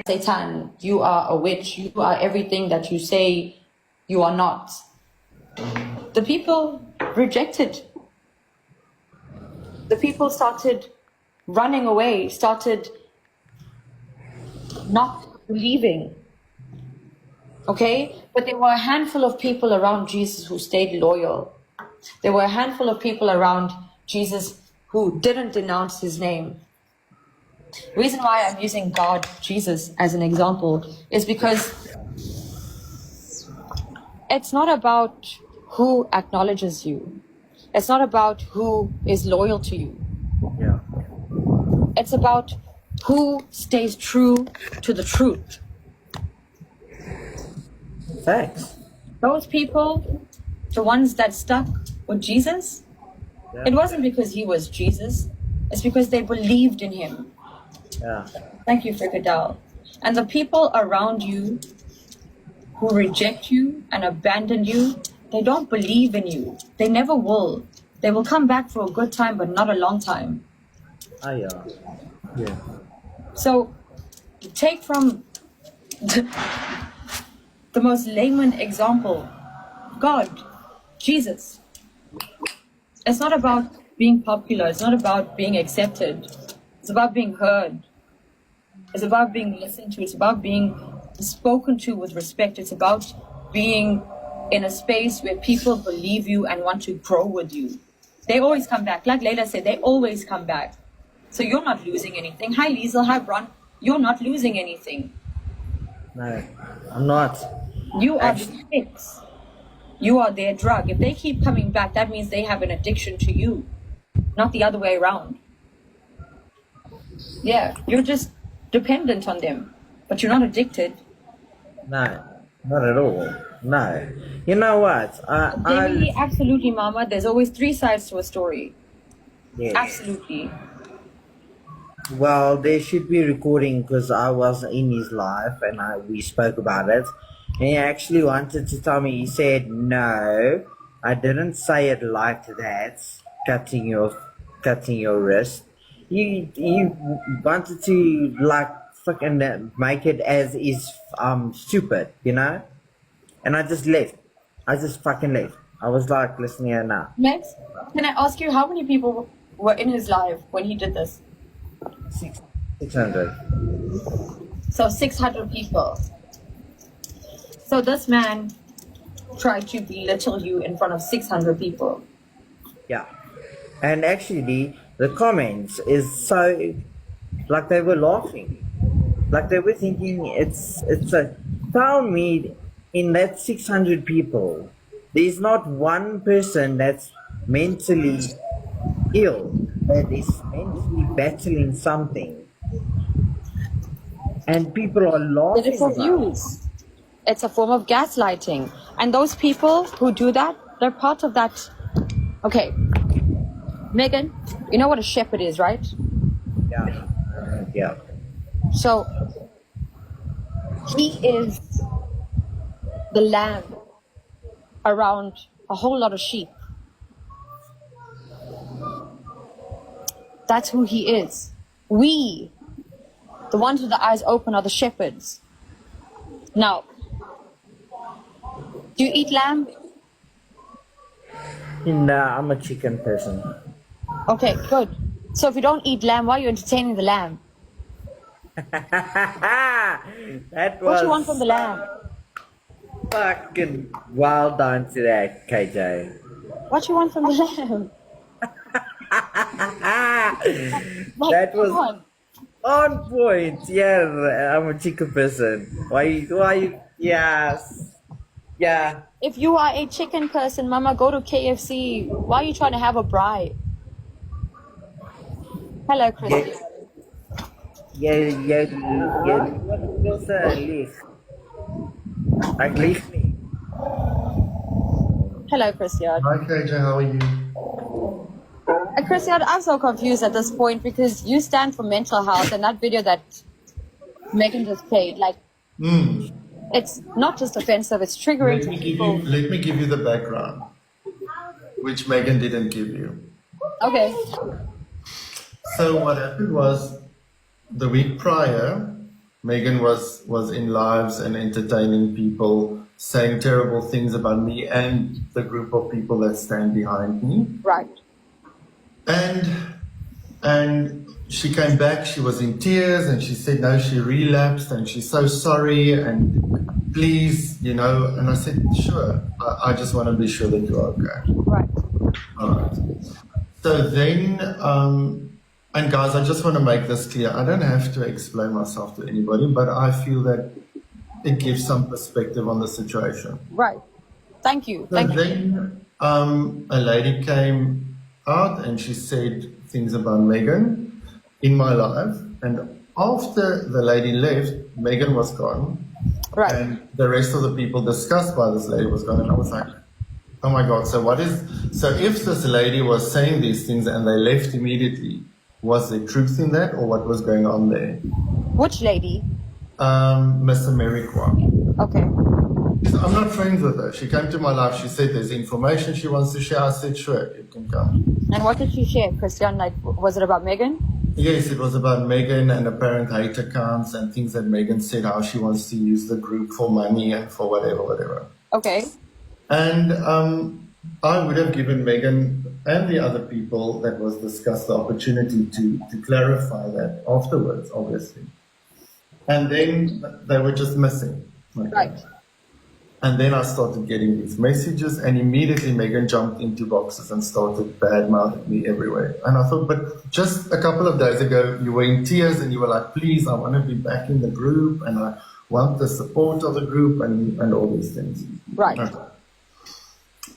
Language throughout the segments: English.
Satan, you are a witch, you are everything that you say you are not. The people rejected. The people started running away, started not believing. Okay? But there were a handful of people around Jesus who stayed loyal. There were a handful of people around Jesus who didn't denounce his name. The reason why I'm using God, Jesus, as an example is because it's not about who acknowledges you. It's not about who is loyal to you. Yeah. It's about who stays true to the truth. Thanks. Those people, the ones that stuck with Jesus, Yeah. it wasn't because he was Jesus. It's because they believed in him. Yeah. Thank you, Frikadal. And the people around you who reject you and abandon you, they don't believe in you. They never will. They will come back for a good time, but not a long time. Yeah. Yeah. So take from the most layman example, God, Jesus. It's not about being popular. It's not about being accepted. It's about being heard. It's about being listened to. It's about being spoken to with respect. It's about being in a space where people believe you and want to grow with you. They always come back. Like Layla said, they always come back. So you're not losing anything. Hi, Liesel. Hi, Bron. You're not losing anything. No, I'm not. You are the fix. You are their drug. If they keep coming back, that means they have an addiction to you, not the other way around. Yeah, you're just dependent on them, but you're not addicted. No, not at all. No. You know what? Absolutely, Mama. There's always three sides to a story. Yes. Absolutely. Well, they should be recording because I was in his life and we spoke about it. And he actually wanted to tell me, he said, no, I didn't say it like that, cutting your wrist. He wanted to like fucking make it as is stupid, you know? And I just left. I just fucking left. I was like, listen here now. Megs, can I ask you how many people were in his life when he did this? 600. So 600 people. So this man tried to belittle you in front of 600 people. Yeah. And actually, the comments is so, like they were laughing. Like they were thinking it's a, tell me in that 600 people, there's not one person that's mentally ill, that is mentally battling something. And people are laughing. Did it for views. It's a form of gaslighting. And those people who do that, they're part of that. Okay. Megan, you know what a shepherd is, right? Yeah. Yeah. So, he is the lamb around a whole lot of sheep. That's who he is. We, the ones with the eyes open, are the shepherds. Now, do you eat lamb? Nah, I'm a chicken person. Okay, good. So if you don't eat lamb, why are you entertaining the lamb? That was What do you want from the lamb? fucking wild down to that, KJ. What do you want from the lamb? That was on point. Yeah, I'm a chicken person. Why you? Yes. Yeah. If you are a chicken person, Mama, go to KFC. Why are you trying to have a bride? Hello, Christiaan. Yeah. What's a leaf? Like leaf me. Hello, Christiaan. Hi KJ, how are you? Christiaan, I'm so confused at this point because you stand for mental health, and that video that Megan just played, like, it's not just offensive, it's triggering to people. Let me give you the background, which Megan didn't give you. Okay. So what happened was, the week prior, Megan was in lives and entertaining people, saying terrible things about me and the group of people that stand behind me. Right. And she came back, she was in tears, and she said, no, she relapsed, and she's so sorry, and please, and I said, sure, I just want to be sure that you're okay. Right. All right. So then, and guys, I just want to make this clear. I don't have to explain myself to anybody, but I feel that it gives some perspective on the situation. Right. Thank you. So then a lady came out and she said things about Megan in my life. And after the lady left, Megan was gone. Right. And the rest of the people discussed by this lady was gone. And I was like, oh my God, so if this lady was saying these things and they left immediately, was there truth in that or what was going on there? Which lady? Miss America. Okay. I'm not friends with her. She came to my life. She said there's information she wants to share. I said, sure, you can come. And what did she share, Christiaan? Like, was it about Megan? Yes, it was about Megan and apparent hate accounts and things that Megan said, how she wants to use the group for money and for whatever. Okay. And I would have given Megan and the other people that was discussed the opportunity to clarify that afterwards, obviously. And then they were just missing. Right. And then I started getting these messages, and immediately Megan jumped into boxes and started bad-mouthing me everywhere. And I thought, but just a couple of days ago, you were in tears and you were like, please, I want to be back in the group and I want the support of the group and all these things. Right. Okay.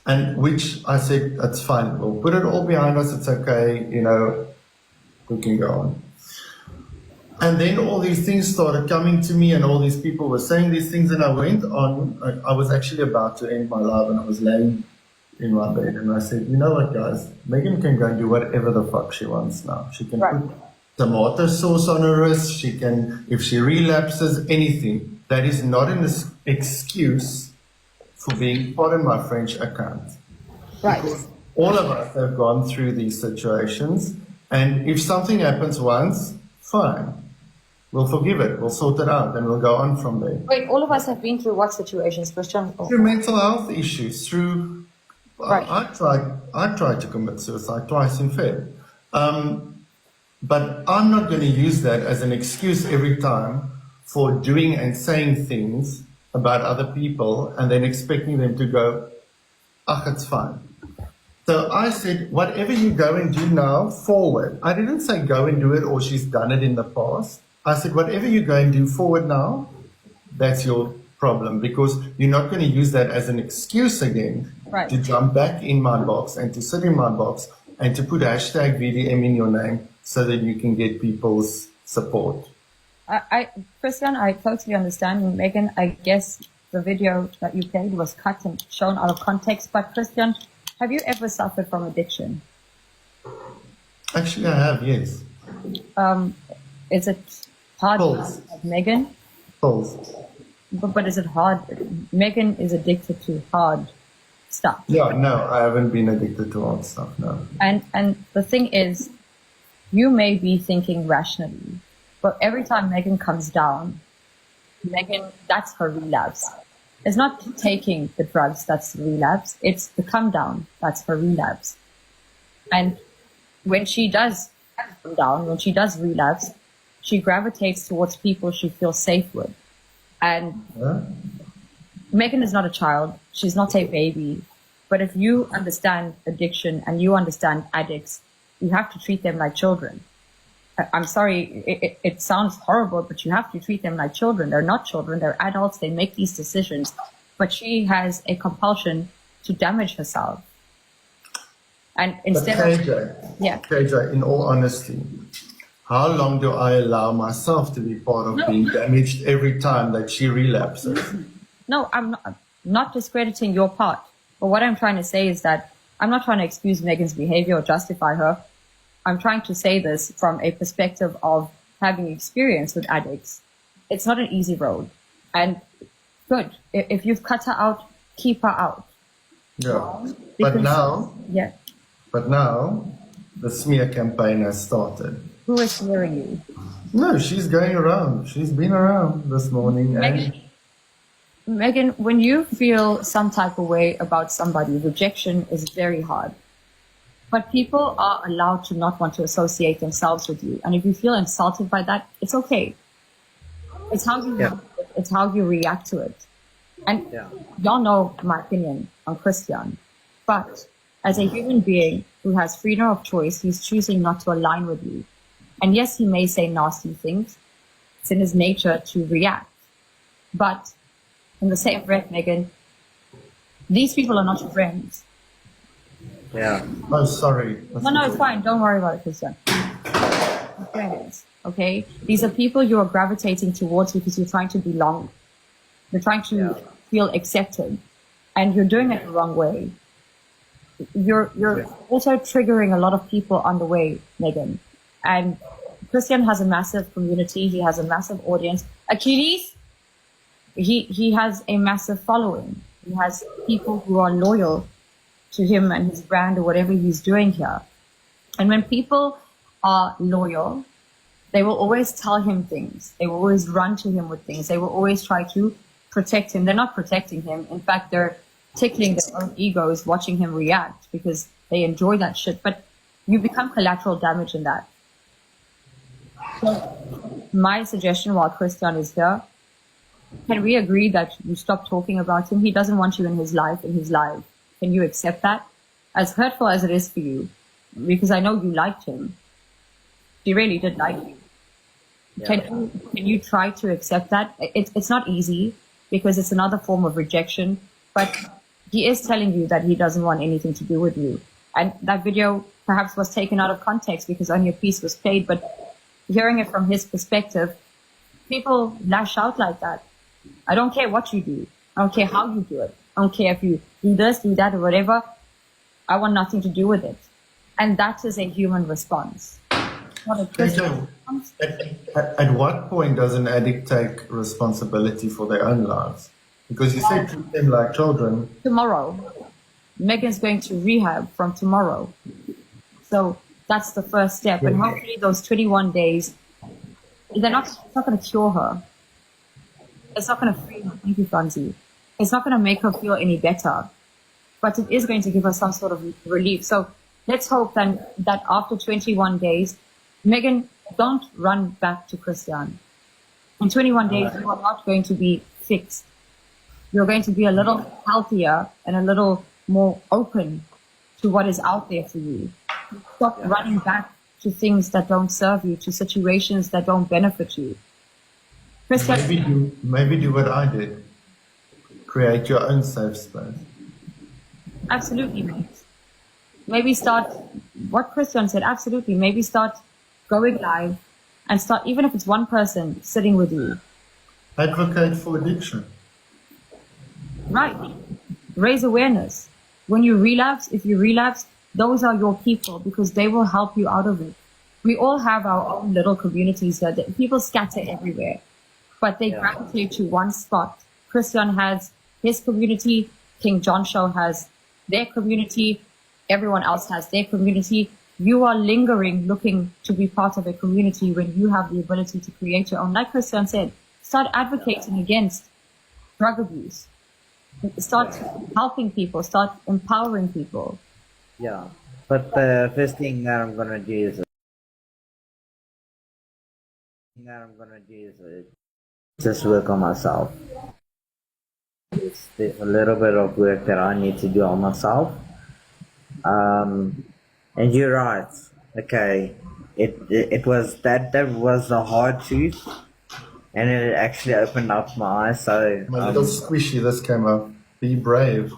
And which I said, that's fine. We'll put it all behind us. It's okay. We can go on. And then all these things started coming to me and all these people were saying these things and I went on. I was actually about to end my life and I was laying in my bed and I said, you know what, guys, Megan can go and do whatever the fuck she wants now. She can put tomato sauce on her wrist. She can, if she relapses, anything. That is not an excuse for being, pardon my French, a cunt. Right. Because all of us have gone through these situations and if something happens once, fine. We'll forgive it, we'll sort it out, and we'll go on from there. Wait, all of us have been through what situations, Christiaan? Through mental health issues, through... Right. I tried to commit suicide twice in Feb. But I'm not going to use that as an excuse every time for doing and saying things about other people and then expecting them to go, it's fine. So I said, whatever you go and do now, forward. I didn't say go and do it or she's done it in the past. I said, whatever you go and do forward now, that's your problem because you're not going to use that as an excuse again to jump back in my box and to sit in my box and to put hashtag VDM in your name so that you can get people's support. Christiaan, I totally understand. Megan, I guess the video that you played was cut and shown out of context, but Christiaan, have you ever suffered from addiction? Actually, I have, yes. Is it hard, like Megan? False. But is it hard? Megan is addicted to hard stuff. Yeah, no, I haven't been addicted to hard stuff, no. And the thing is, you may be thinking rationally, but every time Megan comes down, that's her relapse. It's not taking the drugs that's the relapse, it's the come down that's her relapse. And when she does come down, when she does relapse, she gravitates towards people she feels safe with. And Megan is not a child, she's not a baby, but if you understand addiction and you understand addicts, you have to treat them like children. I'm sorry, it sounds horrible, but you have to treat them like children. They're not children, they're adults, they make these decisions. But she has a compulsion to damage herself. And instead KJ, in all honesty, how long do I allow myself to be part of being damaged every time that she relapses? No, I'm not discrediting your part. But what I'm trying to say is that I'm not trying to excuse Megan's behavior or justify her. I'm trying to say this from a perspective of having experience with addicts. It's not an easy road. And good, if you've cut her out, keep her out. Yeah, but now Yeah. But now, the smear campaign has started. Who is hearing you? No, she's going around. She's been around this morning. Megan, when you feel some type of way about somebody, rejection is very hard. But people are allowed to not want to associate themselves with you. And if you feel insulted by that, it's okay. It's how you it's how you react to it. And y'all know my opinion on Christiaan. But as a human being who has freedom of choice, he's choosing not to align with you. And yes, he may say nasty things. It's in his nature to react. But in the same breath, Megan, these people are not your friends. Yeah. Oh, sorry. No, it's fine. Don't worry about it, Christiaan. Your friends, okay? These are people you are gravitating towards because you're trying to belong. You're trying to feel accepted. And you're doing it the wrong way. You're also triggering a lot of people on the way, Megan. And Christiaan has a massive community. He has a massive audience. Achilles, he has a massive following. He has people who are loyal to him and his brand or whatever he's doing here. And when people are loyal, they will always tell him things. They will always run to him with things. They will always try to protect him. They're not protecting him. In fact, they're tickling their own egos watching him react because they enjoy that shit. But you become collateral damage in that. So my suggestion while Christiaan is here, can we agree that you stop talking about him? He doesn't want you in his life, Can you accept that? As hurtful as it is for you, because I know you liked him. He really did like you. Yeah. Can you try to accept that? It's not easy because it's another form of rejection, but he is telling you that he doesn't want anything to do with you. And that video perhaps was taken out of context because only a piece was played, but hearing it from his perspective, people lash out like that. I don't care what you do. I don't care how you do it. I don't care if you do this, do that, or whatever. I want nothing to do with it. And that is a human response. Not a Christian response. At what point does an addict take responsibility for their own lives? Because you say treat them like children. Tomorrow. Megan's going to rehab from tomorrow. So that's the first step. And hopefully those 21 days, it's not going to cure her. It's not going to free her. Thank you, Franzi. It's not going to make her feel any better, but it is going to give her some sort of relief. So let's hope then that after 21 days, Megan, don't run back to Christiaan. In 21 days, you are not going to be fixed. You're going to be a little healthier and a little more open to what is out there for you. Stop running back to things that don't serve you, to situations that don't benefit you. Christiaan, Maybe do what I did. Create your own safe space. Absolutely, Megs. Maybe start, what Christiaan said, absolutely. Maybe start going live and start, even if it's one person sitting with you. Advocate for addiction. Right. Raise awareness. When you relapse, if you relapse, those are your people because they will help you out of it. We all have our own little communities here. People scatter everywhere, but they gravitate to one spot. Christiaan has his community. King John Show has their community. Everyone else has their community. You are lingering, looking to be part of a community when you have the ability to create your own. Like Christiaan said, start advocating against drug abuse. Start helping people. Start empowering people. Yeah, but the first thing that I'm gonna do is just work on myself. There's a little bit of work that I need to do on myself. And you're right. Okay, it was that was the hard truth, and it actually opened up my eyes. So my little squishy, this came up. Be brave.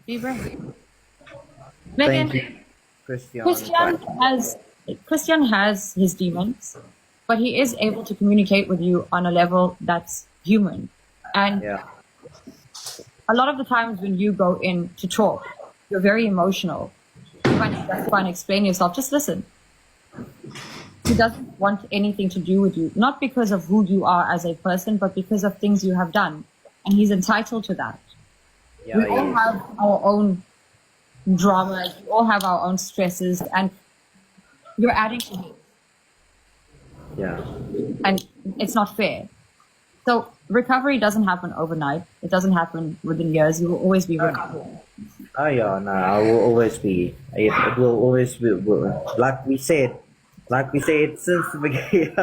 Be brave. Thank Megan, you, Christiaan has his demons, but he is able to communicate with you on a level that's human. And a lot of the times when you go in to talk, you're very emotional. You might try and explain yourself. Just listen. He doesn't want anything to do with you, not because of who you are as a person, but because of things you have done. And he's entitled to that. We all have our own dramas. We all have our own stresses, and you're adding to him. Yeah. And it's not fair. So recovery doesn't happen overnight. It doesn't happen within years. You will always be recovering. Oh yeah, no, I will always be. It will always be. Like we said since the beginning.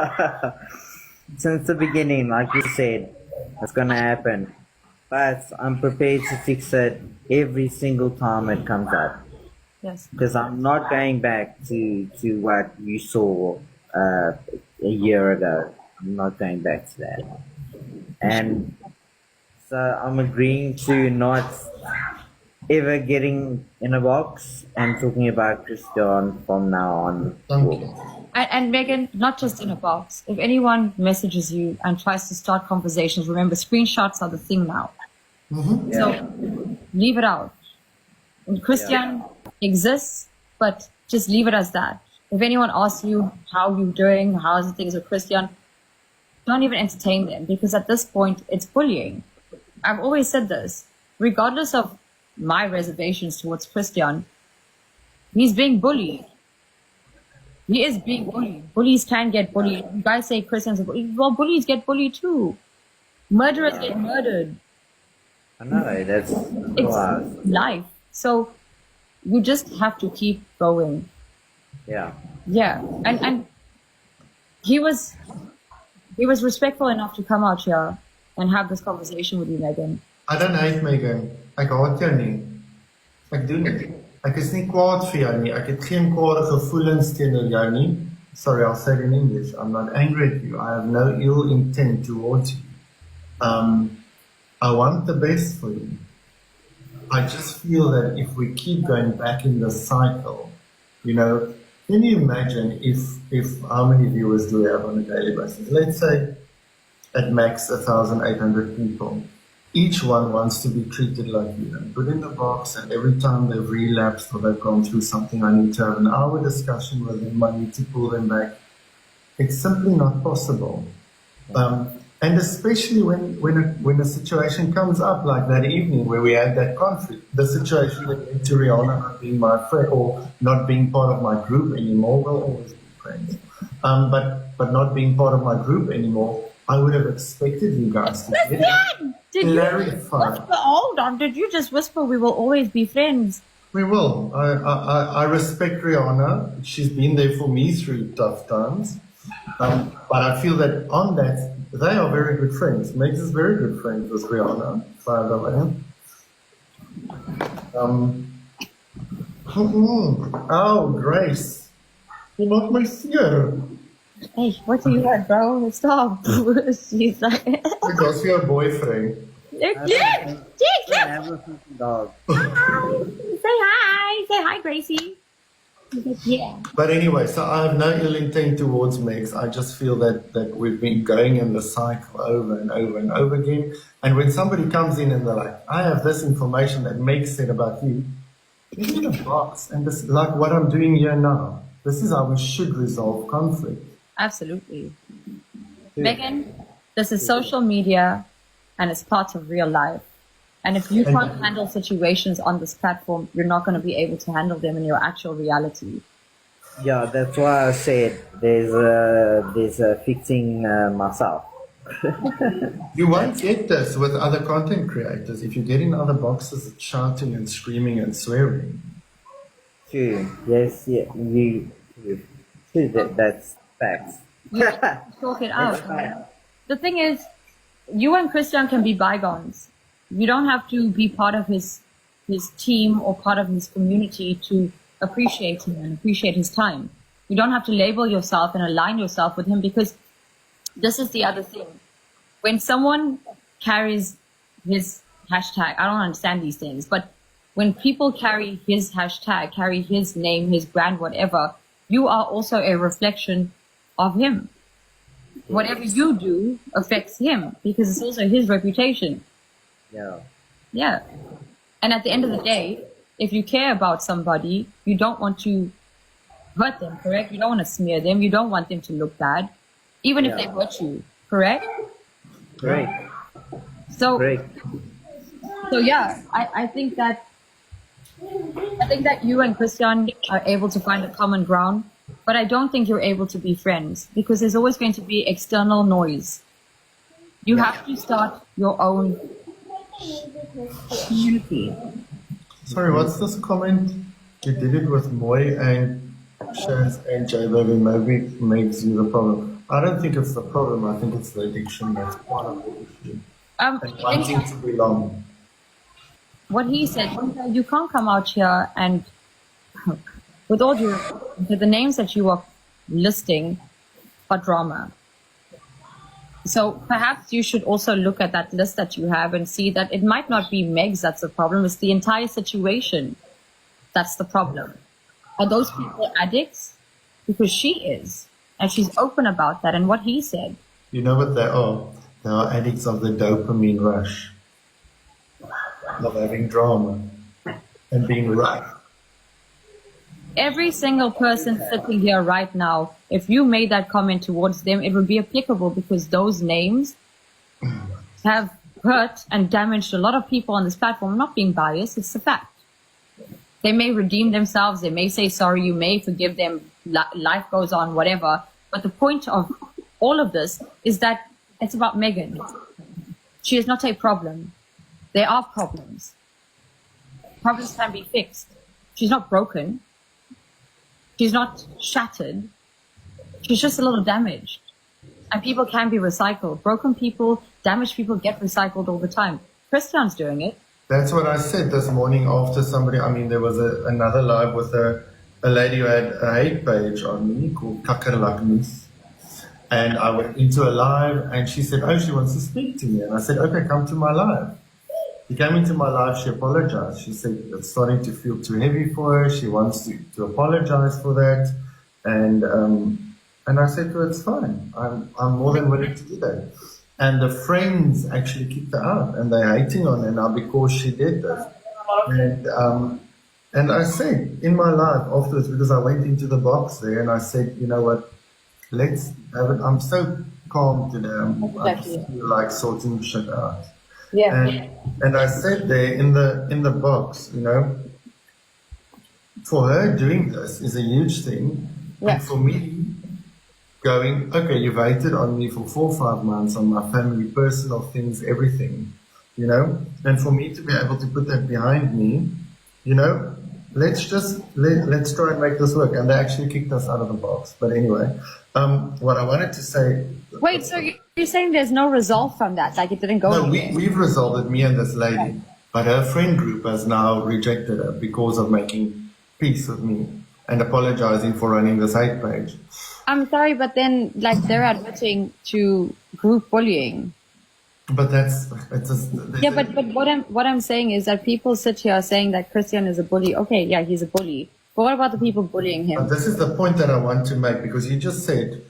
Since the beginning, like we said, it's gonna happen. But I'm prepared to fix it every single time it comes up. Yes. Because I'm not going back to what you saw a year ago. I'm not going back to that. And so I'm agreeing to not ever getting in a box and talking about Christiaan from now on. Thank you. And Megan, not just in a box. If anyone messages you and tries to start conversations, remember screenshots are the thing now. Mm-hmm. Yeah. So leave it out. And Christiaan exists, but just leave it as that. If anyone asks you how you're doing, how's the things with Christiaan, don't even entertain them, because at this point it's bullying. I've always said this, regardless of my reservations towards Christiaan, he's being bullied. He is being bullied. Bullies can get bullied. You guys say Christiaan's a bully. Well, bullies get bullied too. Murderers get murdered. I know, that's It's life. So you just have to keep going. yeah. Yeah. And he was respectful enough to come out here and have this conversation with you, Megan. I don't hate Megan. Ek haat jou nie. Ek doen nie. Ek is nie kwaad vir jou nie. Ek het geen kwade gevoelens teenoor jou nie. Sorry, I'll say it in English. I'm not angry at you. I have no ill intent towards you. I want the best for you. I just feel that if we keep going back in the cycle, you know, can you imagine if how many viewers do we have on a daily basis? Let's say at max 1,800 people. Each one wants to be treated like you and put in the box, and every time they've relapsed or they've gone through something, I need to have an hour discussion with them, I need to pull them back. It's simply not possible. And especially when a situation comes up like that evening where we had that conflict, the situation that led to Rihanna not being my friend or not being part of my group anymore, we'll always be friends. But not being part of my group anymore, I would have expected you guys to get it. Did you whisper? Hold on. Did you just whisper we will always be friends? We will. I respect Rihanna. She's been there for me through tough times. But I feel that on that, they are very good friends. Megs is very good friends with Rihanna, by the way. Oh, Grace. You're not my seer. Hey, what do you want, bro? Stop. She's like... Because you're a boyfriend. I have a fucking dog. Hi. Say hi, Gracie. Yeah. But anyway, so I have no ill intent towards Megs. I just feel that we've been going in the cycle over and over and over again. And when somebody comes in and they're like, I have this information that Megs said about you, it's in a box. And this, like what I'm doing here now, this is how we should resolve conflict. Absolutely. Megan, this is social media and it's part of real life. And if you can't handle situations on this platform, you're not going to be able to handle them in your actual reality. Yeah, that's why I said there's a fixing myself. You won't get this with other content creators. If you get in other boxes, it's shouting and screaming and swearing. True. Yes, yeah, true, that's facts. You talk it out. Right? The thing is, you and Christiaan can be bygones. You don't have to be part of his team or part of his community to appreciate him and appreciate his time. You don't have to label yourself and align yourself with him, because this is the other thing. When someone carries his hashtag, I don't understand these things, but when people carry his hashtag, carry his name, his brand, whatever, you are also a reflection of him. Whatever you do affects him, because it's also his reputation. Yeah. Yeah. And at the end of the day, if you care about somebody, you don't want to hurt them, correct? You don't want to smear them. You don't want them to look bad, even if they hurt you, correct? Great. So yeah, I think that you and Christiaan are able to find a common ground. but I don't think you're able to be friends because there's always going to be external noise. You have to start your own community. Sorry, what's this comment? You did it with Moy and Shaz and J-Baby. Maybe it makes you the problem. I don't think it's the problem. I think it's the addiction that's part of the issue. And wanting to belong. What he said, you can't come out here and, with all due, the names that you are listing are drama. So perhaps you should also look at that list that you have and see that it might not be Megs that's the problem, it's the entire situation that's the problem. Are those people addicts? Because she is, and she's open about that and what he said. You know what they are? They are addicts of the dopamine rush, of having drama and being right. Every single person sitting here right now, if you made that comment towards them, it would be applicable because those names have hurt and damaged a lot of people on this platform. I'm not being biased, it's a fact. They may redeem themselves, they may say sorry, you may forgive them, life goes on, whatever. But the point of all of this is that it's about Megan. She is not a problem. There are problems. Problems can be fixed. She's not broken. She's not shattered. She's just a little damaged. And people can be recycled. Broken people, damaged people get recycled all the time. Christiaan's doing it. That's what I said this morning after somebody, there was another live with a lady who had a hate page on me called Kakkerlaknis. And I went into a live and she said, she wants to speak to me. And I said, okay, come to my live. She came into my live, she apologized. She said it's starting to feel too heavy for her. She wants to apologize for that. And I said to her, it's fine. I'm more than willing to do that. And the friends actually kicked her out and they're hating on her now because she did this. And I said in my life afterwards, because I went into the box there and I said, you know what, let's have it. I'm so calm today. I just feel like sorting shit out. Yeah. And I said there in the box, for her doing this is a huge thing. Yeah. And for me, going, okay, you've hated on me for 4 or 5 months on my family, personal things, everything, and for me to be able to put that behind me, let's try and make this work. And they actually kicked us out of the box. But anyway, what I wanted to say. Wait, so you're saying there's no result from that? Like it didn't go anywhere? No, we've resolved it, me and this lady. Okay. But her friend group has now rejected her because of making peace with me and apologizing for running this hate page. I'm sorry, but then they're admitting to group bullying. But but what I'm saying is that people sit here saying that Christiaan is a bully. Okay, yeah, he's a bully. But what about the people bullying him? But this is the point that I want to make, because you just said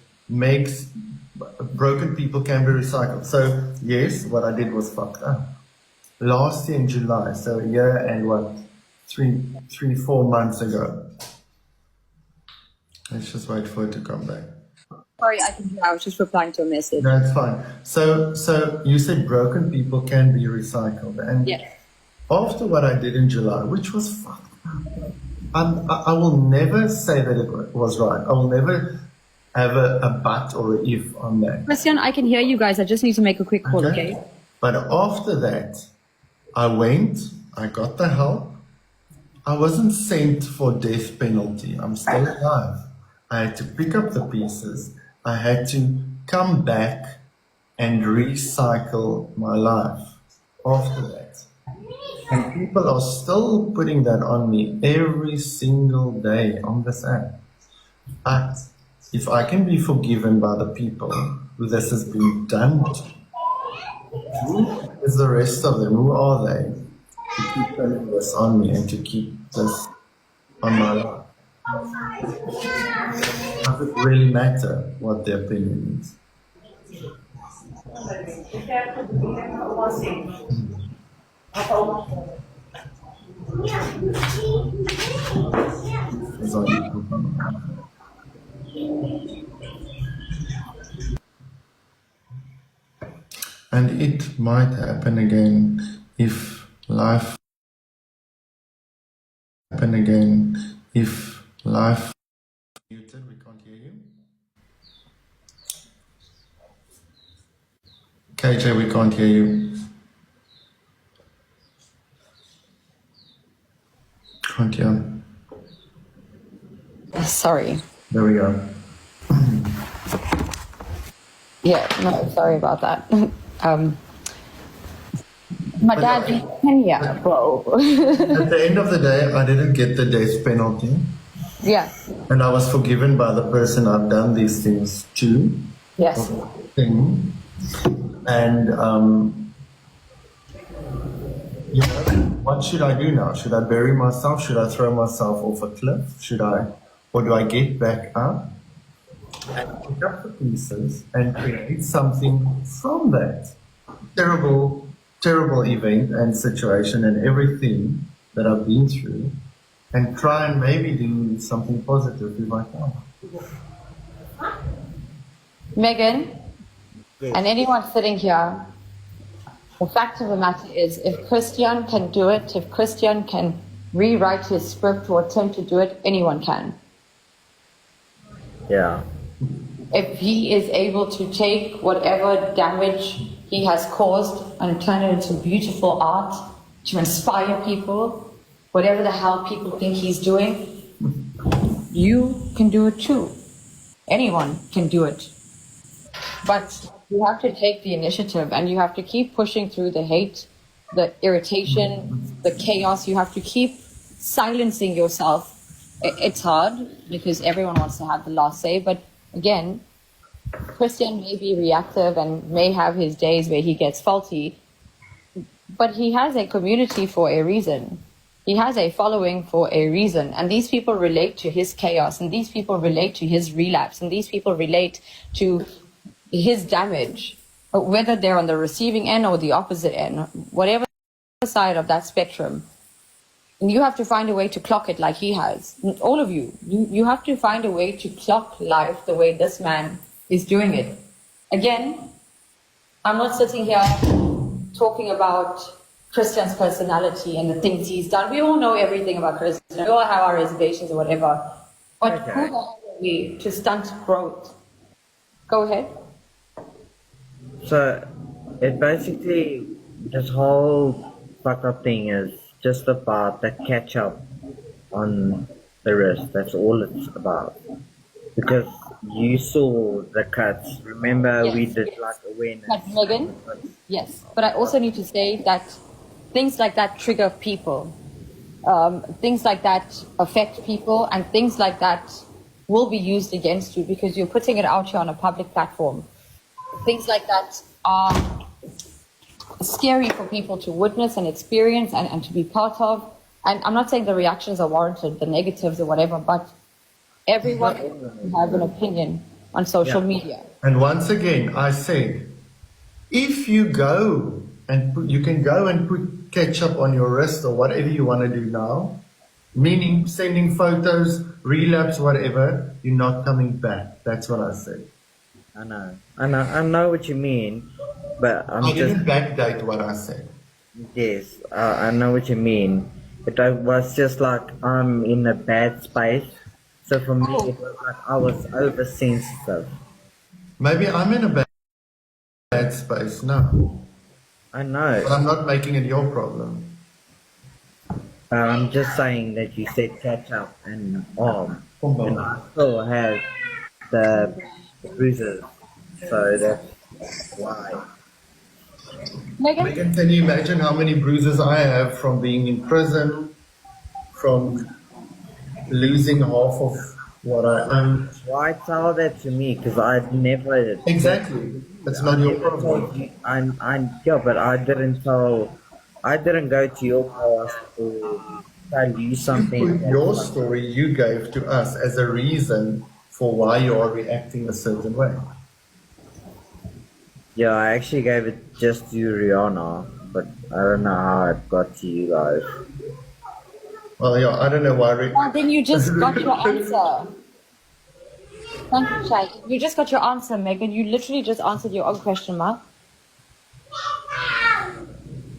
broken people can be recycled. So yes, what I did was fucked up. Last year in July, so a year and 4 months ago. Let's just wait for it to come back. Sorry, I was just replying to a message. No, it's fine. So you said broken people can be recycled. And yes. After what I did in July, which was fucked up, I will never say that it was right. I will never have a but or a if on that. Christiaan, I can hear you guys. I just need to make a quick call, okay? But after that, I got the help. I wasn't sent for death penalty. I'm still alive. I had to pick up the pieces. I had to come back and recycle my life after that. And people are still putting that on me every single day on this app. But if I can be forgiven by the people who this has been done to, who is the rest of them? Who are they to keep putting this on me and to keep this on my life? Does it really matter what their opinion is? And it might happen again if life muted. KJ, we can't hear you. Christiaan. Sorry. There we go. Yeah, no, sorry about that. My dad in Kenya, bro. At the end of the day, I didn't get the death penalty. Yes, And I was forgiven by the person I've done these things to. yes. Thing. And, you know, what should I do now? Should I bury myself? Should I throw myself off a cliff? Or do I get back up and pick up the pieces and create something from that terrible, terrible event and situation and everything that I've been through, and try and maybe do something positive if I can? Megan, and anyone sitting here, the fact of the matter is, if Christiaan can do it, if Christiaan can rewrite his script or attempt to do it, anyone can. Yeah. If he is able to take whatever damage he has caused and turn it into beautiful art, to inspire people, whatever the hell people think he's doing, you can do it too. Anyone can do it. But you have to take the initiative and you have to keep pushing through the hate, the irritation, the chaos. You have to keep silencing yourself. It's hard because everyone wants to have the last say. But again, Christiaan may be reactive and may have his days where he gets faulty, but he has a community for a reason. He has a following for a reason. And these people relate to his chaos, and these people relate to his relapse, and these people relate to his damage, whether they're on the receiving end or the opposite end, whatever side of that spectrum. And you have to find a way to clock it like he has. All of you. You have to find a way to clock life the way this man is doing it. Again, I'm not sitting here talking about Christiaan's personality and the things he's done. We all know everything about Christiaan. We all have our reservations or whatever. But Okay. who the hell are we to stunt growth? Go ahead. So, it basically, this whole fuck up thing is just about the catch up on the rest. That's all it's about. Because you saw the cuts. Remember, Yes, we did yes. like awareness. But Megan, yes. But I also need to say that things like that trigger people. Things like that affect people, and things like that will be used against you because you're putting it out here on a public platform. Things like that are scary for people to witness and experience and to be part of. And I'm not saying the reactions are warranted, the negatives or whatever, but everyone has an opinion on social media. And once again, I said, if you go and you can go and put ketchup on your wrist or whatever you want to do now, meaning sending photos, relapse, whatever, you're not coming back. That's what I said. I know what you mean, but I I'm just, didn't backdate what I said. yes, I know what you mean. But I was just like, I'm in a bad space. So for me, it was like I was oversensitive. Maybe I'm in a bad space now, I know. but I'm not making it your problem. I'm just saying that you said catch up and arm. Come on. And I still have the bruises. So that's why. Megan? Megan, can you imagine how many bruises I have from being in prison, from losing half of what I own? Why tell that to me? Because I'd never. Exactly. That's not your problem. Yeah, but I didn't tell. I didn't go to your past or tell you something. Put your story you gave to us as a reason for why you are reacting a certain way. Yeah, I actually gave it just to Rihanna, but I don't know how it got to you guys. Well, yeah, I don't know why. Well, then you just got your answer. Thank you, Chad. You just got your answer, Megan. You literally just answered your own question, Mark.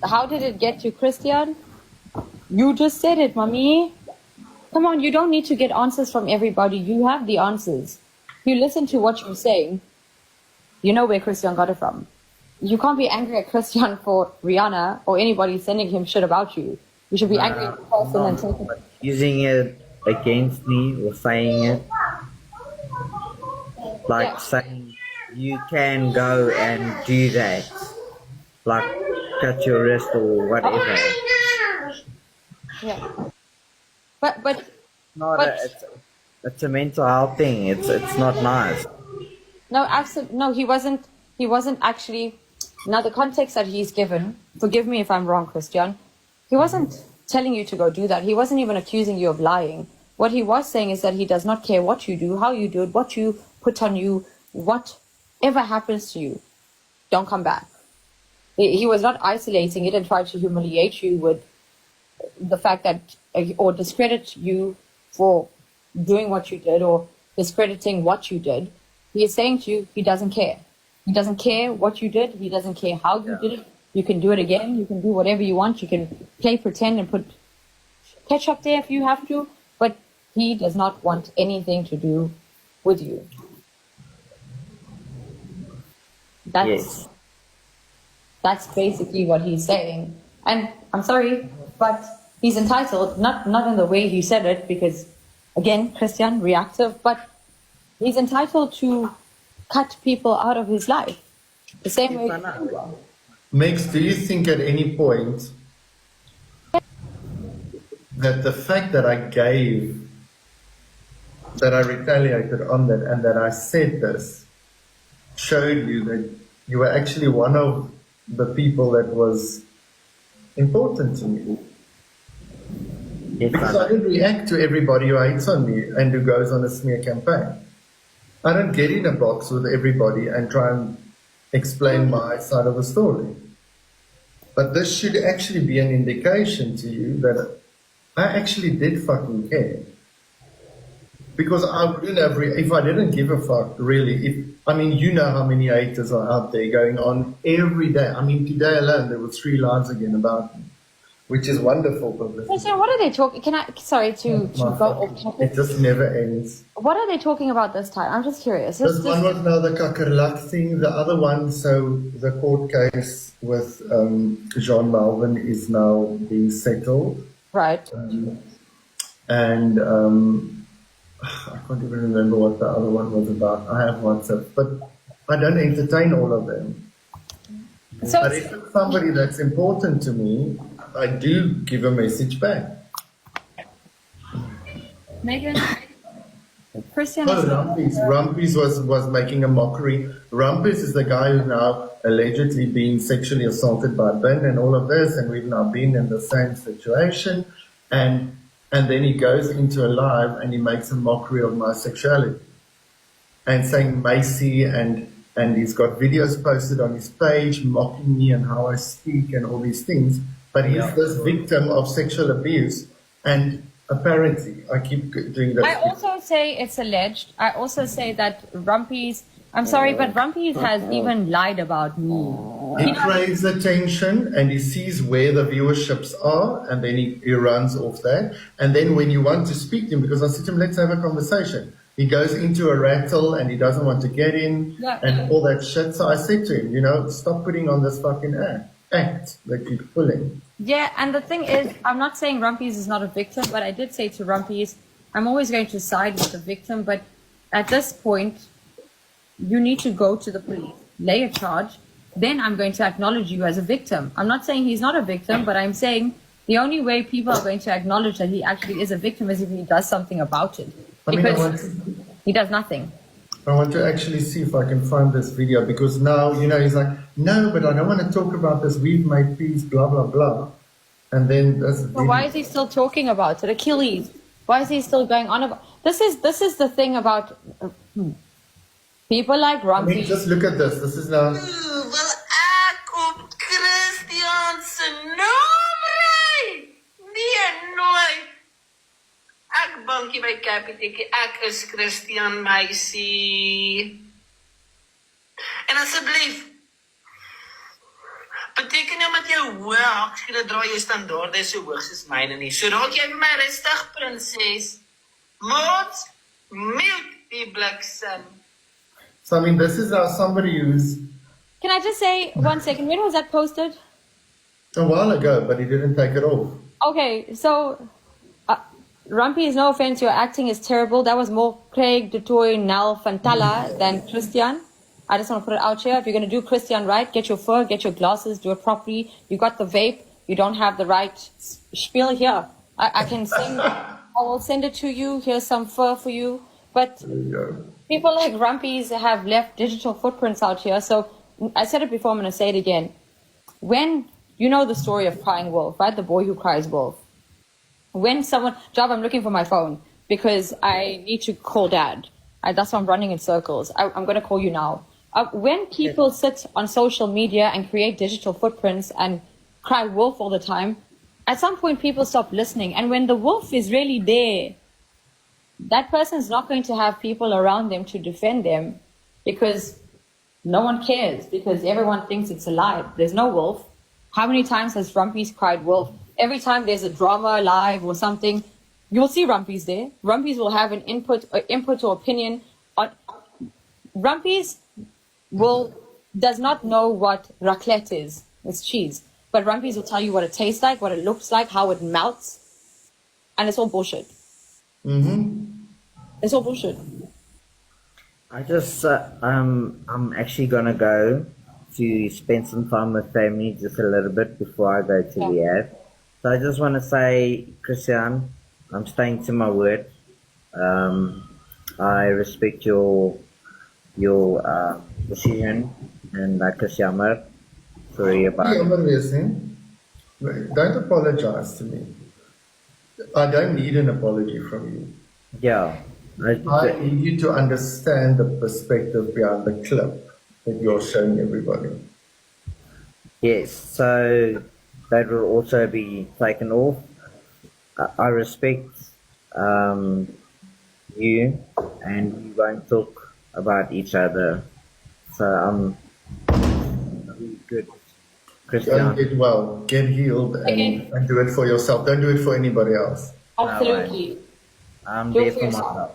How did it get to Christiaan? You just said it, mommy. Come on, you don't need to get answers from everybody. You have the answers. You listen to what you're saying. You know where Christiaan got it from. you can't be angry at Christiaan for Rihanna or anybody sending him shit about you. You should be angry at the person and take it. Using it against me or saying it. Like Yeah. saying you can go and do that. Like cut your wrist or whatever. Yeah. But Not But- it's a mental health thing. It's not nice. no, absolutely no. He wasn't. He wasn't actually. Now the context that he's given. Forgive me if I'm wrong, Christiaan. He wasn't telling you to go do that. He wasn't even accusing you of lying. What he was saying is that he does not care what you do, how you do it, what you put on you, whatever happens to you. Don't come back. He was not isolating it and trying to humiliate you with the fact that, or discredit you for doing what you did or discrediting what you did. He is saying to you, he doesn't care. He doesn't care what you did. He doesn't care how you did it. You can do it again. You can do whatever you want. You can play pretend and put ketchup there if you have to. But he does not want anything to do with you. Yes. That's basically what he's saying. And I'm sorry, but he's entitled, not in the way he said it, because, again, Christiaan, reactive, but he's entitled to cut people out of his life. The same way. Megs, do you think at any point that the fact that I retaliated on that and that I said this showed you that you were actually one of the people that was important to me? Because I don't react to everybody who hates on me and who goes on a smear campaign. I don't get in a box with everybody and try and explain my side of the story. But this should actually be an indication to you that I actually did fucking care. Because I wouldn't have, if I didn't give a fuck, really, you know how many haters are out there going on every day. I mean, today alone, there were 3 lives again about me, which is wonderful publicity. So what are they talking? Sorry to go off topic. It just never ends. What are they talking about this time? I'm just curious. This one was now the Kakerlak thing. The other one, so the court case with Jean Melvin is now being settled. Right. And I can't even remember what the other one was about. I have WhatsApp, but I don't entertain all of them. So But if it's somebody that's important to me, I do give a message back. Megan, Christiaan Oh, is Rumpis was making a mockery. Rumpis is the guy who's now allegedly being sexually assaulted by Ben and all of this, and we've now been in the same situation. And then he goes into a live and he makes a mockery of my sexuality and saying Macy, and he's got videos posted on his page mocking me and how I speak and all these things. But he's this victim of sexual abuse, and apparently I keep doing that. I also say it's alleged. I also say that Rumpis, I'm sorry, but Rumpis has even lied about me. He craves attention and he sees where the viewerships are, and then he runs off that. And then when you want to speak to him, because I said to him, let's have a conversation, he goes into a rattle and he doesn't want to get in and all that shit. So I said to him, stop putting on this fucking act that you're pulling. Yeah, and the thing is, I'm not saying Rumpis is not a victim, but I did say to Rumpis, I'm always going to side with the victim, but at this point, you need to go to the police, lay a charge, then I'm going to acknowledge you as a victim. I'm not saying he's not a victim, but I'm saying the only way people are going to acknowledge that he actually is a victim is if he does something about it. Because he does nothing. I want to actually see if I can find this video, because now, he's like, no, but I don't want to talk about this. We've made peace, blah, blah, blah. And then that's the So why is he still talking about it? Achilles. Why is he still going on about this is the thing about people like Rumpy. Just look at this. This is now. Wil ek op Christiaan se naam ry? Nee, nooit. Ek bankie by Capiteckie. Ek is Christiaan meisie. En asseblief, beteken nou met jou hoë hakskiele dra jou standaarde so hoog soos myne nie. So raak jy vir my rustig, prinses. Mot, mute die bliksem. So, this is now somebody who's Can I just say 1 second? When was that posted? A while ago, but he didn't take it off. Okay, so Rumpy, no offense, your acting is terrible. That was more Craig, Dutoy, Nel, Fantala than Christiaan. I just want to put it out here. If you're going to do Christiaan right, get your fur, get your glasses, do it properly. You got the vape. You don't have the right spiel here. I can send, I will send it to you. Here's some fur for you. But There you go. people like Rumpies have left digital footprints out here. So I said it before, I'm going to say it again. When you know the story of Crying Wolf, right? The boy who cries wolf. When someone, Job, I'm looking for my phone because I need to call Dad. That's why I'm running in circles. I'm going to call you now. When people sit on social media and create digital footprints and cry wolf all the time, at some point people stop listening. And when the wolf is really there, that person's not going to have people around them to defend them because no one cares, because everyone thinks it's a lie. There's no wolf. How many times has Rumpies cried wolf? Every time there's a drama live or something, you'll see Rumpies there. Rumpies will have an input or opinion on. Rumpies does not know what raclette is. It's cheese. But Rumpies will tell you what it tastes like, what it looks like, how it melts. And it's all bullshit. It's all bullshit. I just, I'm actually gonna go to spend some time with family just a little bit before I go to the ad. So I just want to say, Christiaan, I'm staying to my word. I respect your decision, and Christiaan, sorry about it. Don't apologize to me. I don't need an apology from you. Yeah. I need you to understand the perspective behind the clip that you're showing everybody. Yes, so that will also be taken off. I respect you, and we won't talk about each other. So I'm really good. Don't Christiaan. get well, get healed, and do it for yourself. Don't do it for anybody else. Absolutely. I'm Do it there for for yourself. myself.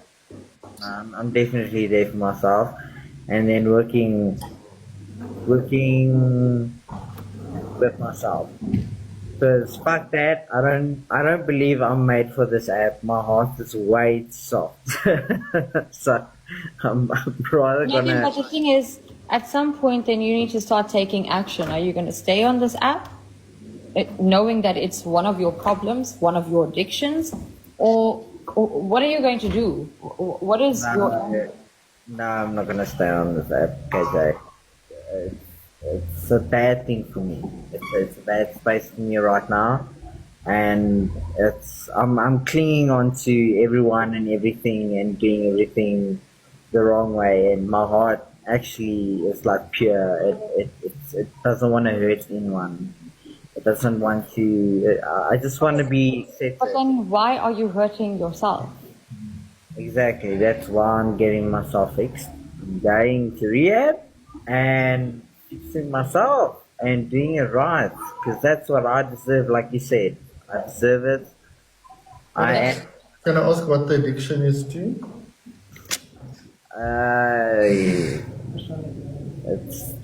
I'm definitely there for myself, and then working with myself. Because fuck that, I don't believe I'm made for this app. My heart is way soft. So I'm rather Maybe, gonna. but the thing is, at some point, then you need to start taking action. Are you going to stay on this app, knowing that it's one of your problems, one of your addictions, or what are you going to do? What is your? No, I'm not gonna stay on this app, KJ. It's a bad thing for me. It's a bad space for me right now, and I'm clinging on to everyone and everything and doing everything the wrong way, and my heart actually is like pure. It doesn't want to hurt anyone. It doesn't want to. I just want to be accepted. But then, why are you hurting yourself? Exactly. That's why I'm getting myself fixed. I'm going to rehab and fixing myself and doing it right, because that's what I deserve. Like you said, I deserve it. I am. Can I ask what the addiction is to?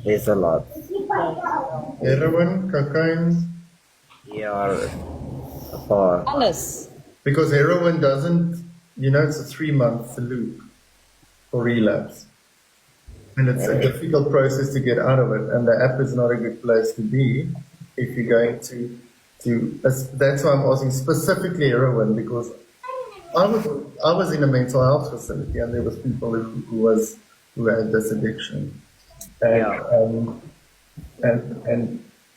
There's a lot. Heroin, cocaine? Yeah, apart. Alice. Because heroin doesn't, it's a 3-month loop for relapse. And it's a difficult process to get out of it. And the app is not a good place to be if you're going to that's why I'm asking specifically heroin, because I was in a mental health facility and there was people who had this addiction. And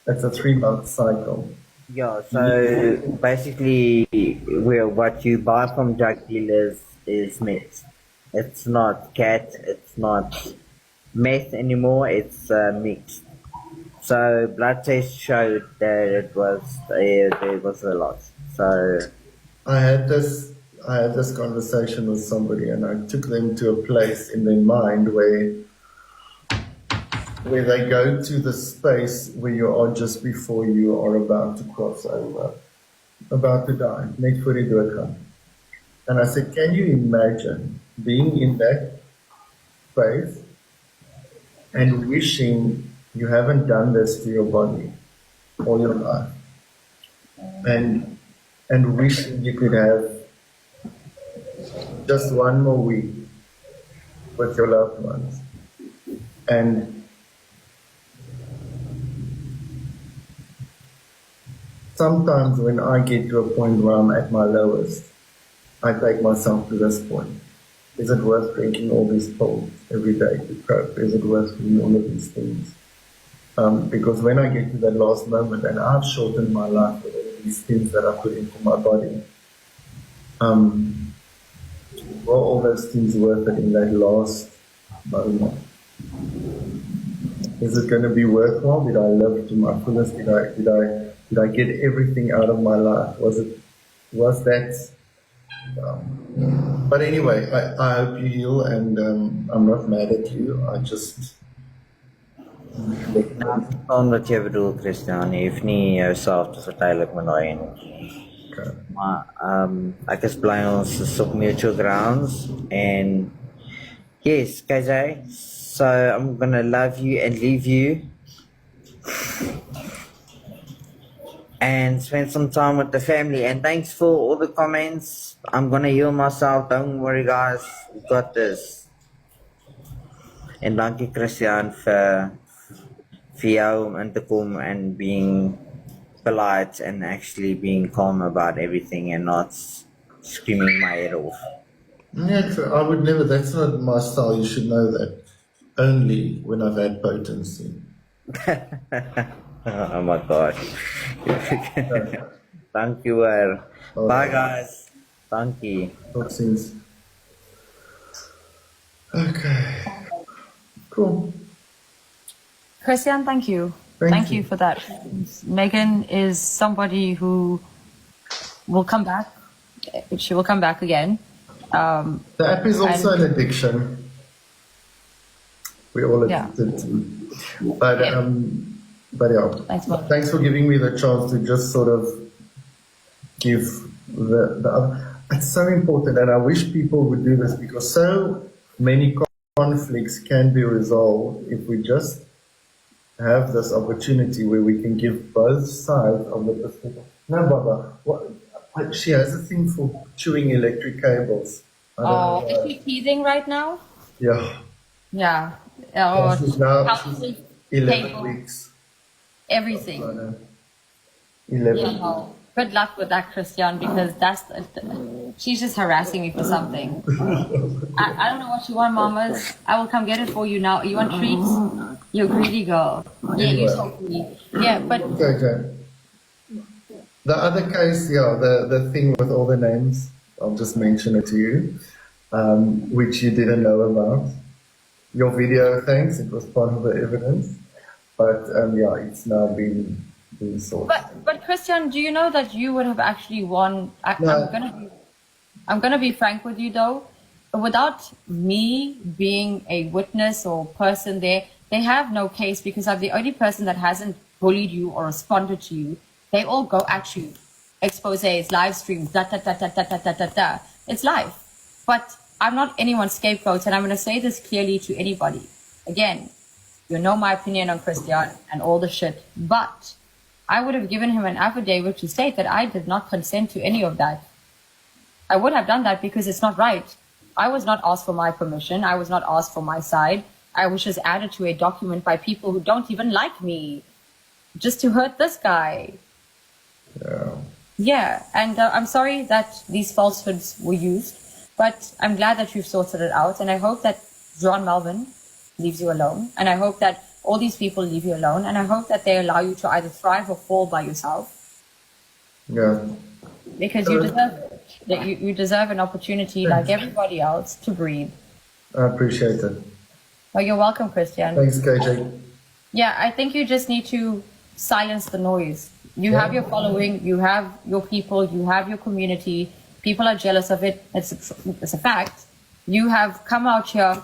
it's a 3-month cycle. Yeah, so basically, what you buy from drug dealers is meth. It's not cat, it's not meth anymore, it's mixed. So blood tests showed that there was a lot. So I had this conversation with somebody, and I took them to a place in their mind where they go to the space where you are just before you are about to cross over, about to die, net voor die doodgaan. And I said, can you imagine being in that space and wishing you haven't done this to your body all your life. And wishing you could have just one more week with your loved ones. And sometimes when I get to a point where I'm at my lowest, I take myself to this point. Is it worth drinking all these pills every day to cope? Is it worth doing all of these things? Because when I get to that last moment, and I've shortened my life with all of these things that I put into my body, were all those things worth it in that last moment? Is it going to be worthwhile? Did I live to my fullest? Did I get everything out of my life? Was that? But anyway, I hope you heal, and I'm not mad at you. I just. Verstaan wat jy bedoel, Christiaan. Jy hoef nie jouself te verduidelik met daai energie. Okay. Maar ek is bly ons is op mutual grounds. And yes, KJ, so I'm gonna love you and leave you. And spend some time with the family. And thanks for all the comments. I'm gonna heal myself. Don't worry, guys. We got this. En dankie, Christiaan, vir jou om in te kom and being polite and actually being calm about everything and not screaming my head off. Yeah, I would never. That's not my style. You should know that. Only when I've had potency. Oh my God. Thank you. Bye, guys. Thank you. Talk soon. Okay. Cool. Christiaan, thank you. Thank you for that. Megan is somebody who will come back. She will come back again. The app is also an addiction. We all addicted to. But yeah. Thanks for giving me the chance to just sort of give the other. It's so important, and I wish people would do this, because so many conflicts can be resolved if we just have this opportunity where we can give both sides of the perspective. No, Baba, she has a thing for chewing electric cables. Oh, is she teething right now? Yeah. Yeah. Oh, She's 11 weeks. Everything. 11. Yeah, no. Good luck with that, Christiaan, because she's just harassing me for something. I don't know what you want, mamas. I will come get it for you now. You want treats? You greedy girl. Yeah, you're so greedy. Yeah, but... Okay. The other case, the thing with all the names, I'll just mention it to you, which you didn't know about. Your video, thanks, it was part of the evidence. But it's now been sorted. But Christiaan, do you know that you would have actually won? I'm gonna be frank with you though. Without me being a witness or person there, they have no case, because I'm the only person that hasn't bullied you or responded to you. They all go at you. Exposés, live streams, da. It's live. But I'm not anyone's scapegoat, and I'm going to say this clearly to anybody. Again, you know my opinion on Christiaan and all the shit, but I would have given him an affidavit to state that I did not consent to any of that. I would have done that because it's not right. I was not asked for my permission. I was not asked for my side. I was just added to a document by people who don't even like me, just to hurt this guy. Yeah, and I'm sorry that these falsehoods were used, but I'm glad that you've sorted it out, and I hope that John Melvin leaves you alone, and I hope that all these people leave you alone, and I hope that they allow you to either thrive or fall by yourself. Yeah. Because you deserve it. That you deserve an opportunity like everybody else to breathe. I appreciate it. Well, you're welcome, Christiaan. Thanks, KJ. Yeah, I think you just need to silence the noise. You have your following, you have your people, you have your community. People are jealous of it. It's a fact. You have come out here.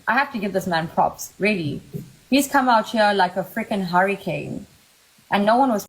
I have to give this man props, really. He's come out here like a freaking hurricane, and no one was